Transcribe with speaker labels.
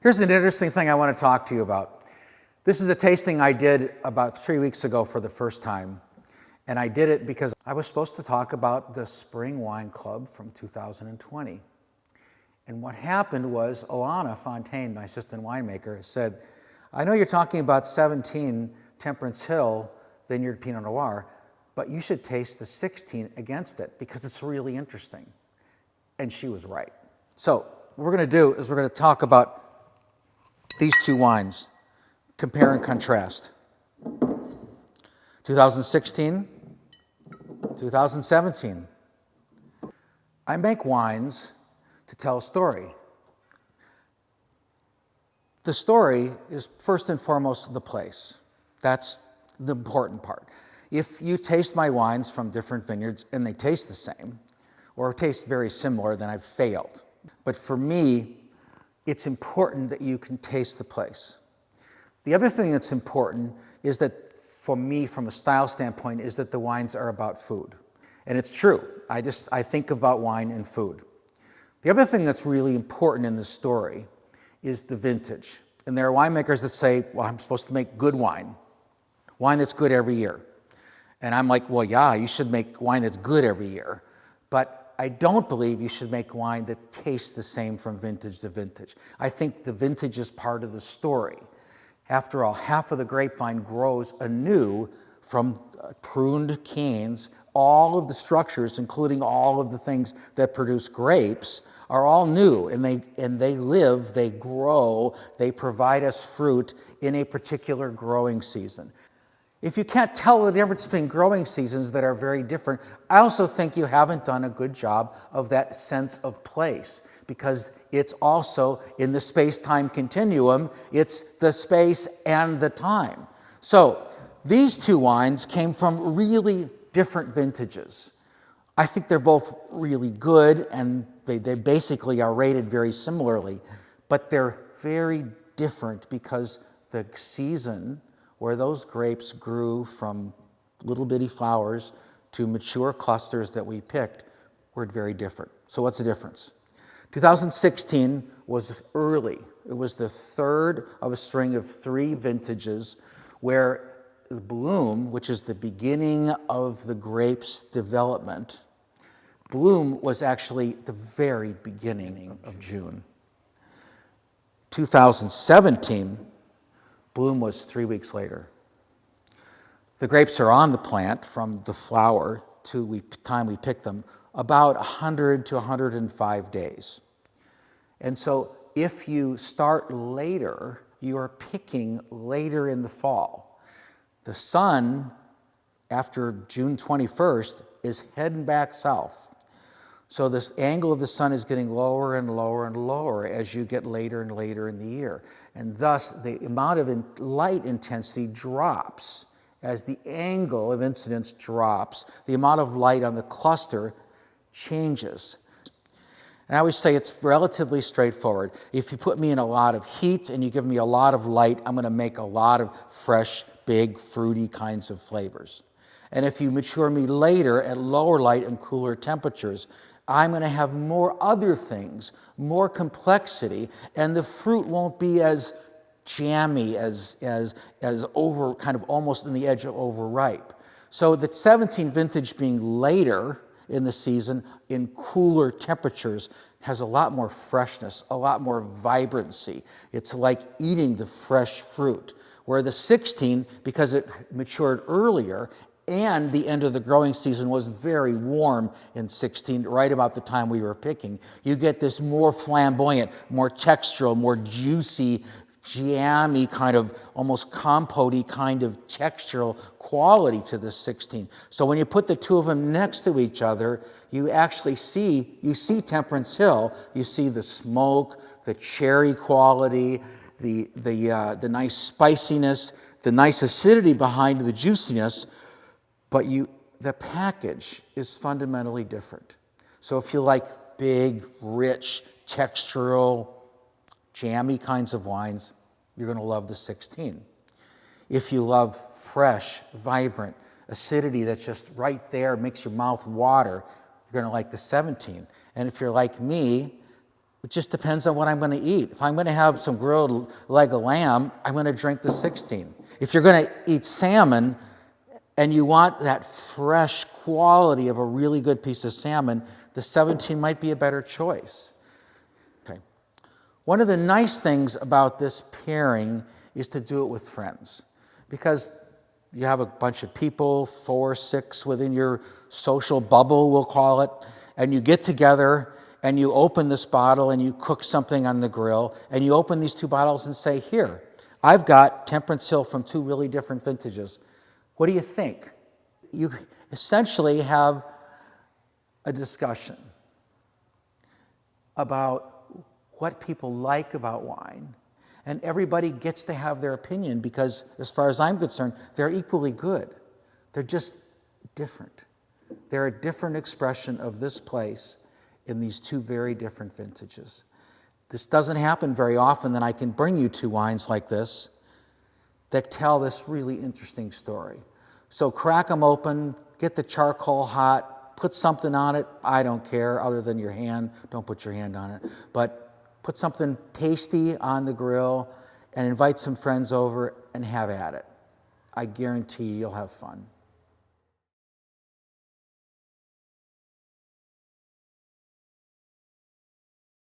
Speaker 1: Here's an interesting thing I want to talk to you about. This is a tasting I did about 3 weeks ago for the first time. And I did it because I was supposed to talk about the Spring Wine Club from 2020. And what happened was Alana Fontaine, my assistant winemaker, said, I know you're talking about 17 Temperance Hill Vineyard Pinot Noir, but you should taste the 16 against it because it's really interesting. And she was right. So what we're going to do is we're going to talk about these two wines, compare and contrast. 2016, 2017. I make wines to tell a story. The story is first and foremost the place. That's the important part. If you taste my wines from different vineyards and they taste the same, or taste very similar, then I've failed. But for me, it's important that you can taste the place. The other thing that's important is that for me, from a style standpoint, is that the wines are about food. And it's true. I think about wine and food. The other thing that's really important in this story is the vintage. And there are winemakers that say, well, I'm supposed to make good wine that's good every year. And I'm like, well, yeah, you should make wine that's good every year. But I don't believe you should make wine that tastes the same from vintage to vintage. I think the vintage is part of the story. After all, half of the grapevine grows anew from pruned canes. All of the structures, including all of the things that produce grapes, are all new, and they live, they grow, they provide us fruit in a particular growing season. If you can't tell the difference between growing seasons that are very different, I also think you haven't done a good job of that sense of place, because it's also in the space-time continuum, it's the space and the time. So these two wines came from really different vintages. I think they're both really good, and they basically are rated very similarly, but they're very different because the season where those grapes grew from little bitty flowers to mature clusters that we picked were very different. So what's the difference? 2016 was early. It was the third of a string of 3 vintages where the bloom, which is the beginning of the grape's development, bloom was actually the very beginning of June. 2017, bloom was 3 weeks later. The grapes are on the plant from the flower to the time we pick them, about 100 to 105 days. And so if you start later, you are picking later in the fall. The sun, after June 21st, is heading back south. So this angle of the sun is getting lower and lower and lower as you get later and later in the year. And thus, the amount of light intensity drops. As the angle of incidence drops, the amount of light on the cluster changes. And I always say it's relatively straightforward. If you put me in a lot of heat and you give me a lot of light, I'm going to make a lot of fresh, big, fruity kinds of flavors. And if you mature me later at lower light and cooler temperatures, I'm going to have more other things, more complexity, and the fruit won't be as jammy, as over, kind of almost on the edge of overripe. So the 17 vintage being later in the season in cooler temperatures has a lot more freshness, a lot more vibrancy. It's like eating the fresh fruit. Where the 16, because it matured earlier, and the end of the growing season was very warm in 16, right about the time we were picking, you get this more flamboyant, more textural, more juicy, jammy kind of almost compote-y kind of textural quality to the 16. So when you put the two of them next to each other, you actually see Temperance Hill, you see the smoke, the cherry quality, the nice spiciness, the nice acidity behind the juiciness, but the package is fundamentally different. So if you like big, rich, textural, jammy kinds of wines, you're going to love the 16. If you love fresh, vibrant, acidity that's just right there, makes your mouth water, you're going to like the 17. And if you're like me, It just depends on what I'm going to eat. If I'm going to have some grilled leg of lamb, I'm going to drink the 16. If you're going to eat salmon and you want that fresh quality of a really good piece of salmon, the 17 might be a better choice. Okay. One of the nice things about this pairing is to do it with friends, because you have a bunch of people, 4 or 6 within your social bubble, we'll call it, and you get together and you open this bottle and you cook something on the grill, and you open these 2 bottles and say, here, I've got Temperance Hill from 2 really different vintages. What do you think? You essentially have a discussion about what people like about wine, and everybody gets to have their opinion, because as far as I'm concerned, they're equally good. They're just different. They're a different expression of this place in these 2 very different vintages. This doesn't happen very often that I can bring you 2 wines like this that tell this really interesting story. So crack them open, get the charcoal hot, put something on it. I don't care other than your hand. Don't put your hand on it. But put something tasty on the grill and invite some friends over and have at it. I guarantee you'll have fun.